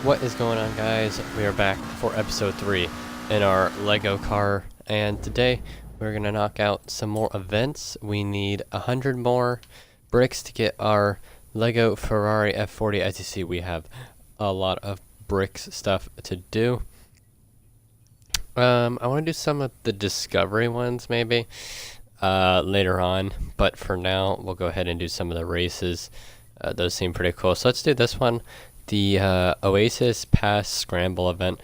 What is going on, guys? We are back for episode 3 in our Lego car, and today we're gonna knock out some more events. We need 100 more bricks to get our Lego Ferrari F40. As you see, we have a lot of bricks stuff to do. I want to do some of the discovery ones maybe later on, but for now we'll go ahead and do some of the races. Those seem pretty cool, so let's do this one. The Oasis Pass Scramble event.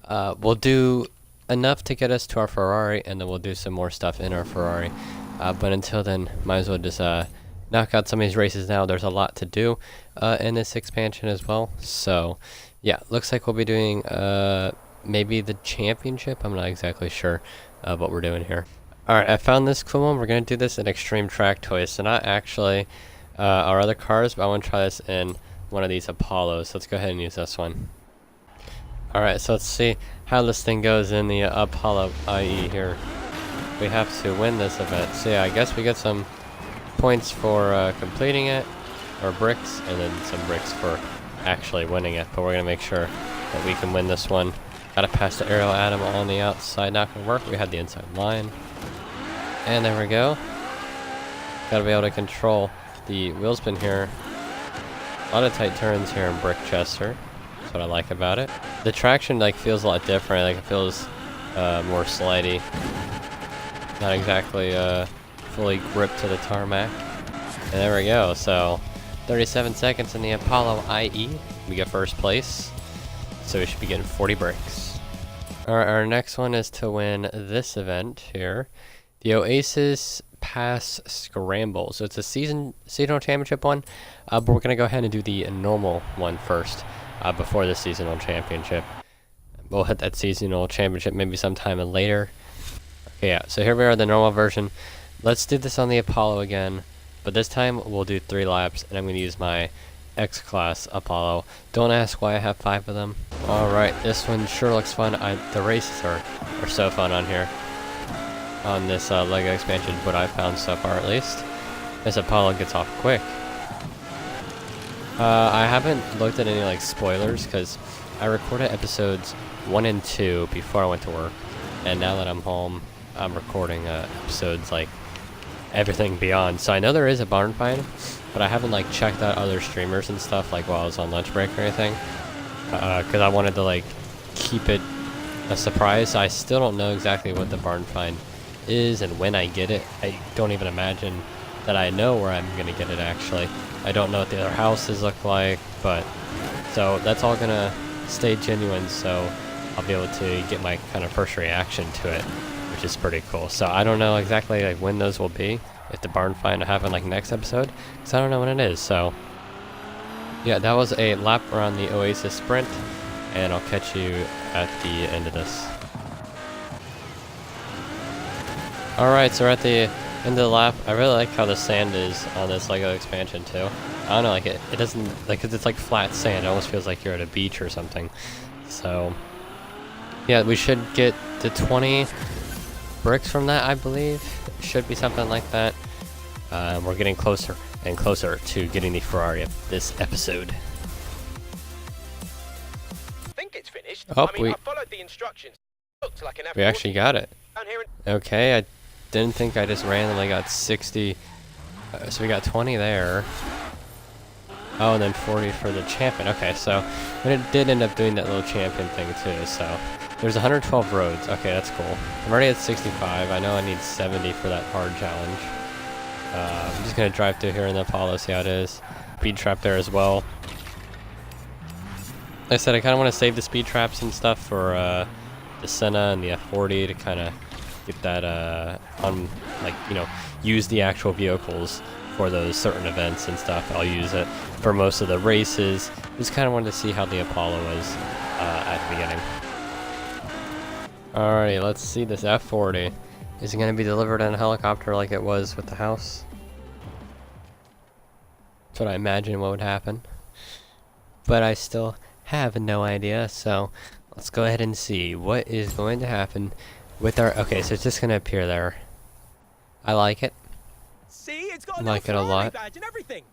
We'll do enough to get us to our Ferrari, and then we'll do some more stuff in our Ferrari. But until then, might as well just knock out some of these races now. There's a lot to do in this expansion as well. So, yeah, looks like we'll be doing maybe the championship. I'm not exactly sure what we're doing here. Alright, I found this cool one. We're going to do this in Extreme Track Toys. So not actually our other cars, but I want to try this in one of these Apollos. So let's go ahead and use this one. Alright, so let's see how this thing goes in the Apollo IE here. We have to win this event. So yeah, I guess we get some points for completing it, or bricks, and then some bricks for actually winning it. But we're going to make sure that we can win this one. Gotta pass the aerial atom on the outside. Not going to work. We had the inside line. And there we go. Gotta be able to control the wheel spin here. A lot of tight turns here in Brickchester. That's what I like about it. The traction feels a lot different. Like it feels more slidey. Not exactly fully gripped to the tarmac. And there we go. So 37 seconds in the Apollo IE. We get first place. So we should be getting 40 bricks. Alright, our next one is to win this event here. The Oasis Pass Scramble. So it's a seasonal championship one, but we're gonna go ahead and do the normal one first before the seasonal championship. We'll hit that seasonal championship maybe sometime later. Okay, yeah. So here we are, the normal version. Let's do this on the Apollo again, but this time we'll do 3 laps, and I'm gonna use my X-Class Apollo. Don't ask why I have 5 of them. All right, this one sure looks fun. The races are so fun on here. On this Lego expansion, what I've found so far at least. This Apollo gets off quick. I haven't looked at any spoilers because I recorded episodes 1 and 2 before I went to work, and now that I'm home, I'm recording episodes everything beyond. So I know there is a barn find, but I haven't checked out other streamers and stuff while I was on lunch break or anything, because I wanted to keep it a surprise. I still don't know exactly what the barn find is and when I get it. I don't even imagine that I know where I'm gonna get it actually. I don't know what the other houses look like, but so that's all gonna stay genuine, so I'll be able to get my kind of first reaction to it, which is pretty cool. So I don't know exactly when those will be, if the barn find will happen next episode, because I don't know when it is. So yeah, that was a lap around the Oasis sprint, and I'll catch you at the end of this. Alright, so we're at the end of the lap. I really like how the sand is on this Lego expansion too. I don't know, it doesn't, cause it's flat sand. It almost feels like you're at a beach or something. So, yeah, we should get to 20 bricks from that, I believe. It should be something like that. We're getting closer and closer to getting the Ferrari this episode. I think it's finished. Oh, I followed the instructions. Looked like an we F40. actually got it. Okay, I didn't think I just randomly got 60. So we got 20 there. Oh, and then 40 for the champion. Okay, so it did end up doing that little champion thing too. So there's 112 roads. Okay, that's cool. I'm already at 65. I know I need 70 for that hard challenge. I'm just gonna drive through here in the Apollo, see how it is. Speed trap there as well. Like I said, I kind of want to save the speed traps and stuff for the Senna and the F40 to kind of get that on, use the actual vehicles for those certain events and stuff. I'll use it for most of the races. Just kind of wanted to see how the Apollo was at the beginning. Alrighty, let's see this F40. Is it going to be delivered in a helicopter like it was with the house? That's what I imagine what would happen. But I still have no idea, so let's go ahead and see what is going to happen with our... Okay, so it's just going to appear there. I like it. See, it's got like it a lot. Badge and everything.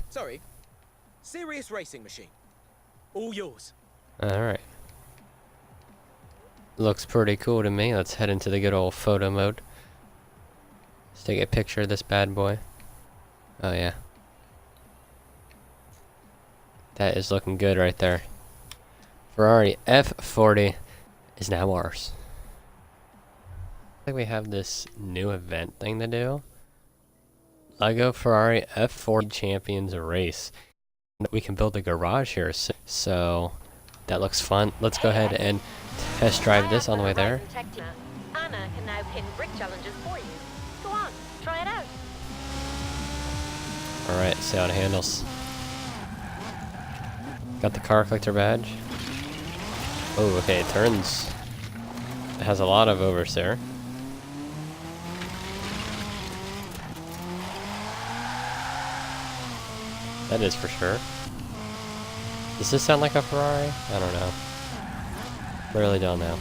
Sorry. Serious racing machine. All yours. Alright. Looks pretty cool to me. Let's head into the good old photo mode. Let's take a picture of this bad boy. Oh yeah. That is looking good right there. Ferrari F40 is now ours. I think we have this new event thing to do. Lego Ferrari F40 Champions Race. We can build a garage here, so that looks fun. Let's go ahead and test drive this on the way there. Anna can now pin brick challenges for you. Go on, try it out. Alright, see how it handles. Got the car collector badge. Oh, okay, it turns. It has a lot of oversteer. That is for sure. Does this sound like a Ferrari? I don't know. Really don't know.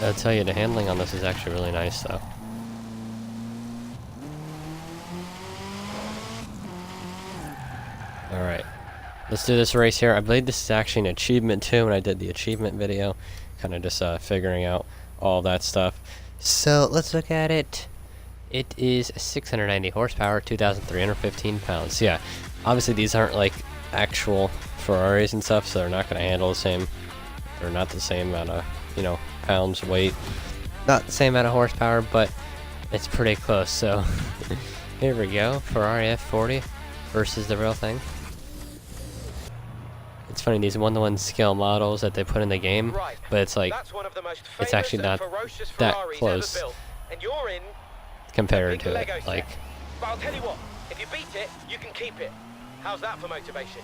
I'll tell you, the handling on this is actually really nice though. Alright. Let's do this race here. I believe this is actually an achievement too when I did the achievement video. Kind of just figuring out all that stuff. So let's look at it. It is 690 horsepower, 2,315 pounds. Yeah, obviously these aren't like actual Ferraris and stuff, so they're not going to handle the same. They're not the same amount of, you know, pounds, weight. Not the same amount of horsepower, but it's pretty close. So here we go, Ferrari F40 versus the real thing. It's funny, these one-to-one scale models that they put in the game, but it's like, it's actually not that close. And you're in compared to it, like. But I'll tell you what, if you beat it, you can keep it. How's that for motivation?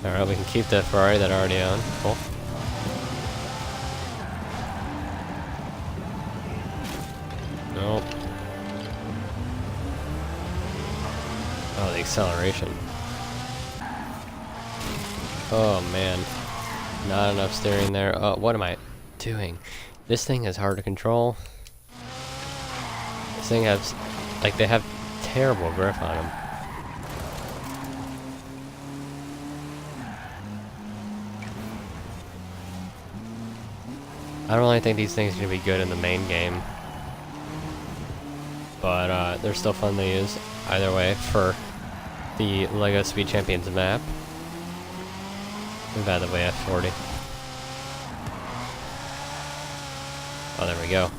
Alright, we can keep the Ferrari that I already own. Cool. Nope. Oh, the acceleration. Oh man. Not enough steering there. Oh, what am I doing? This thing is hard to control. This thing has, like, they have terrible grip on them. I don't really think these things are going to be good in the main game. But they're still fun to use either way for the LEGO Speed Champions map. And by the way, F40. Oh, there we go.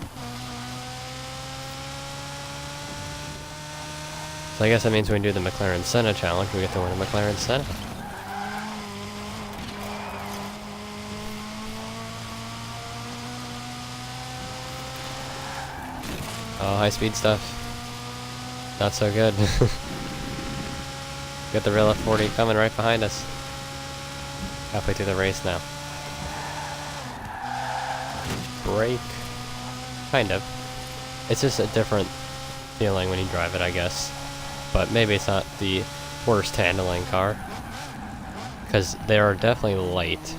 So I guess that means when we do the Mclaren Senna challenge, we get to win a Mclaren Senna. Oh, high speed stuff. Not so good. Got the real F40 coming right behind us. Halfway through the race now. Brake. Kind of. It's just a different feeling when you drive it, I guess. But maybe it's not the worst handling car. Because they are definitely light.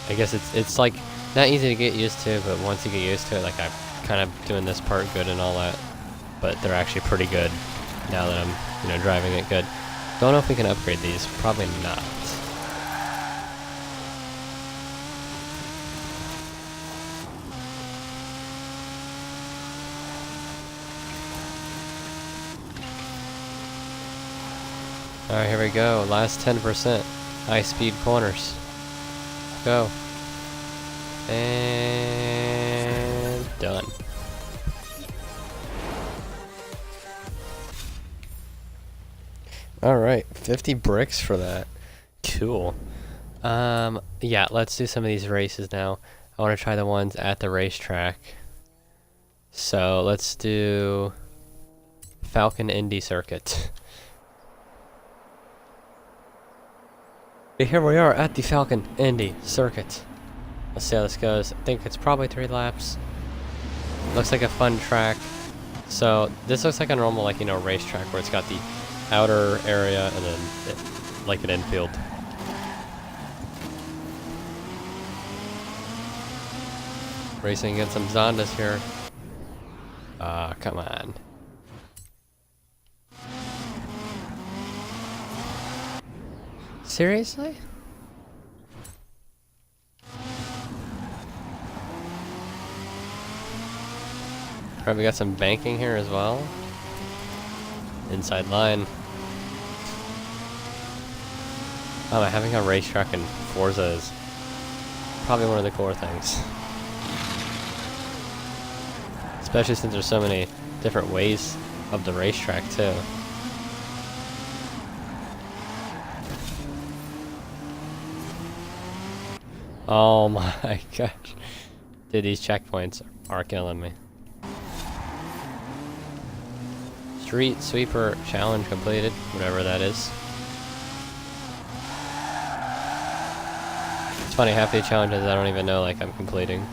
I guess it's like not easy to get used to, but once you get used to it, like I'm kind of doing this part good and all that. But they're actually pretty good now that I'm, you know, driving it good. Don't know if we can upgrade these. Probably not. Alright, here we go. Last 10%. High speed corners. Go. And done. Alright, 50 bricks for that. Cool. Yeah, let's do some of these races now. I want to try the ones at the racetrack. So let's do Falcon Indy Circuit. Here we are at the Falcon Indy Circuit. Let's see how this goes. I think it's probably 3 laps. Looks like a fun track. So this looks like a normal, like, you know, racetrack where it's got the outer area and then like an infield. Racing against some Zondas here. Come on. Seriously? Alright, we got some banking here as well. Inside line. Oh, having a racetrack in Forza is probably one of the core things. Especially since there's so many different ways of the racetrack too. Oh my gosh. Dude, these checkpoints are killing me. Street Sweeper Challenge completed, whatever that is. It's funny, half the challenges I don't even know like I'm completing.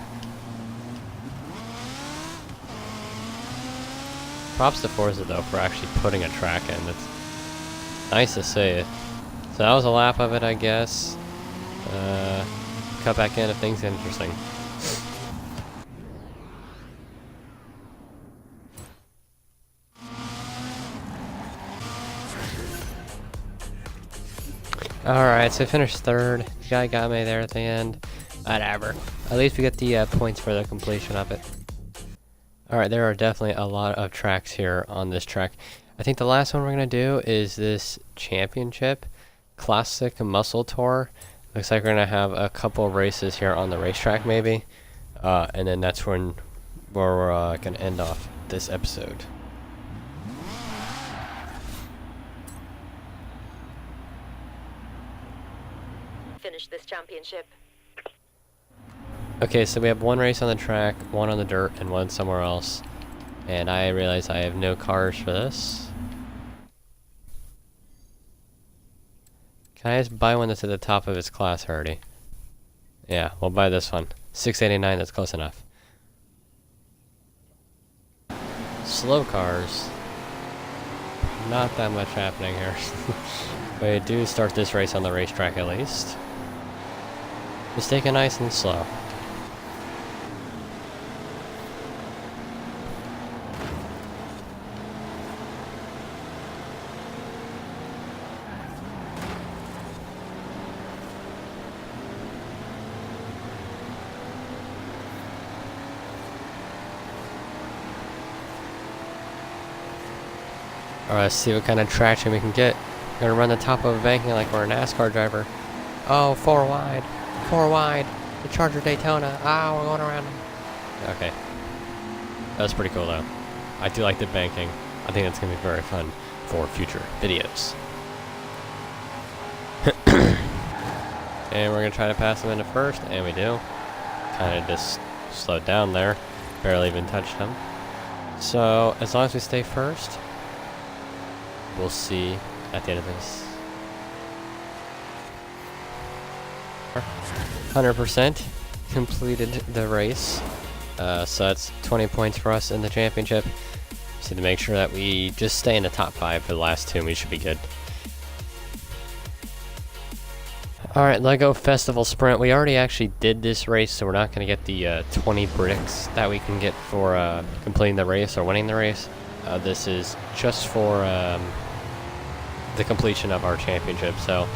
Props to Forza though for actually putting a track in. It's nice to see. So that was a lap of it, I guess. Cut back in if things get interesting. Alright, so I finished third. The guy got me there at the end. Whatever. At least we get the points for the completion of it. Alright, there are definitely a lot of tracks here on this track. I think the last one we're going to do is this championship. Classic Muscle Tour. Looks like we're going to have a couple races here on the racetrack maybe. And then that's when we're going to end off this episode. Finish this championship. Okay, so we have one race on the track, one on the dirt, and one somewhere else. And I realize I have no cars for this. Can I just buy one that's at the top of its class already? Yeah, we'll buy this one. $6.89, that's close enough. Slow cars. Not that much happening here. We do start this race on the racetrack at least. Just take it nice and slow. Alright, let's see what kind of traction we can get. We're gonna run the top of a banking like we're a NASCAR driver. Oh, 4 wide. 4 wide. The Charger Daytona. Ah, we're going around them. Okay. That's pretty cool though. I do like the banking. I think that's gonna be very fun for future videos. And we're gonna try to pass them into first, and we do. Kind of just slowed down there. Barely even touched them. So, as long as we stay first, we'll see at the end of this. 100% completed the race. So that's 20 points for us in the championship. Just need to make sure that we just stay in the top 5 for the last 2 and we should be good. Alright, Lego Festival Sprint. We already actually did this race, so we're not going to get the 20 bricks that we can get for completing the race or winning the race. This is just for the completion of our championship. So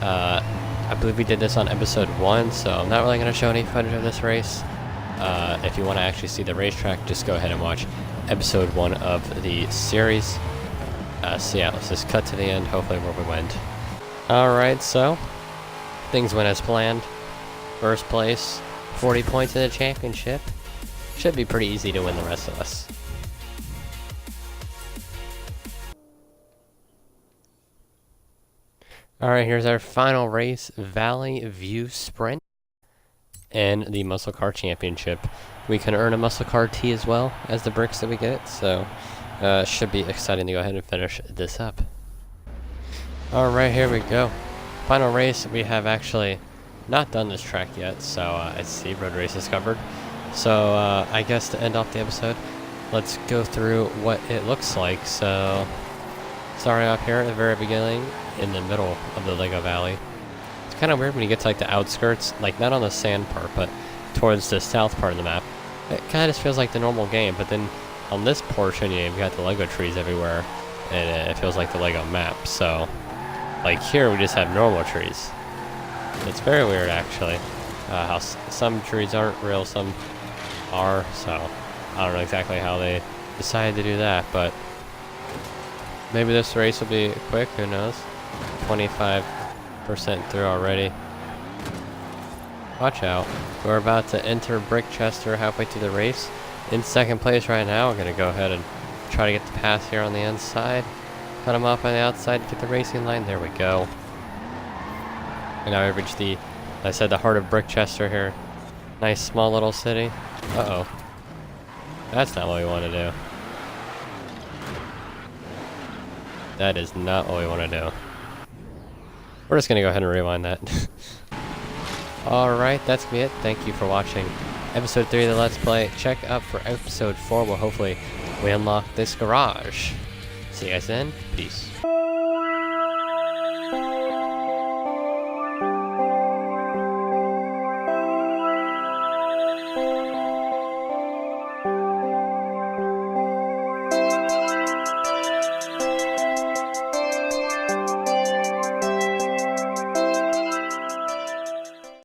I believe we did this on episode 1, so I'm not really going to show any footage of this race. If you want to actually see the racetrack, just go ahead and watch episode 1 of the series. So yeah, let's just cut to the end, hopefully where we went. Alright, so things went as planned. First place, 40 points in the championship. Should be pretty easy to win the rest of us. Alright, here's our final race, Valley View Sprint and the Muscle Car Championship. We can earn a Muscle Car T as well as the bricks that we get, so should be exciting to go ahead and finish this up. Alright, here we go. Final race. We have actually not done this track yet, so it's the road races covered. So I guess to end off the episode, let's go through what it looks like. So starting off here at the very beginning, in the middle of the Lego Valley. It's kind of weird when you get to like the outskirts, like not on the sand part, but towards the south part of the map. It kind of just feels like the normal game, but then on this portion, you've got the Lego trees everywhere, and it feels like the Lego map. So Like here, we just have normal trees. It's very weird, actually, how some trees aren't real, some are, so I don't know exactly how they decided to do that, but maybe this race will be quick, who knows? 25% through already. Watch out. We're about to enter Brickchester halfway through the race. In second place right now. We're going to go ahead and try to get the pass here on the inside. Cut him off on the outside to get the racing line. There we go. And now we've reached the, like I said, the heart of Brickchester here. Nice small little city. Uh-oh. That's not what we want to do. That is not what we want to do. We're just going to go ahead and rewind that. Alright, that's going to be it. Thank you for watching episode 3 of the Let's Play. Check up for episode 4 where hopefully we unlock this garage. See you guys then. Peace.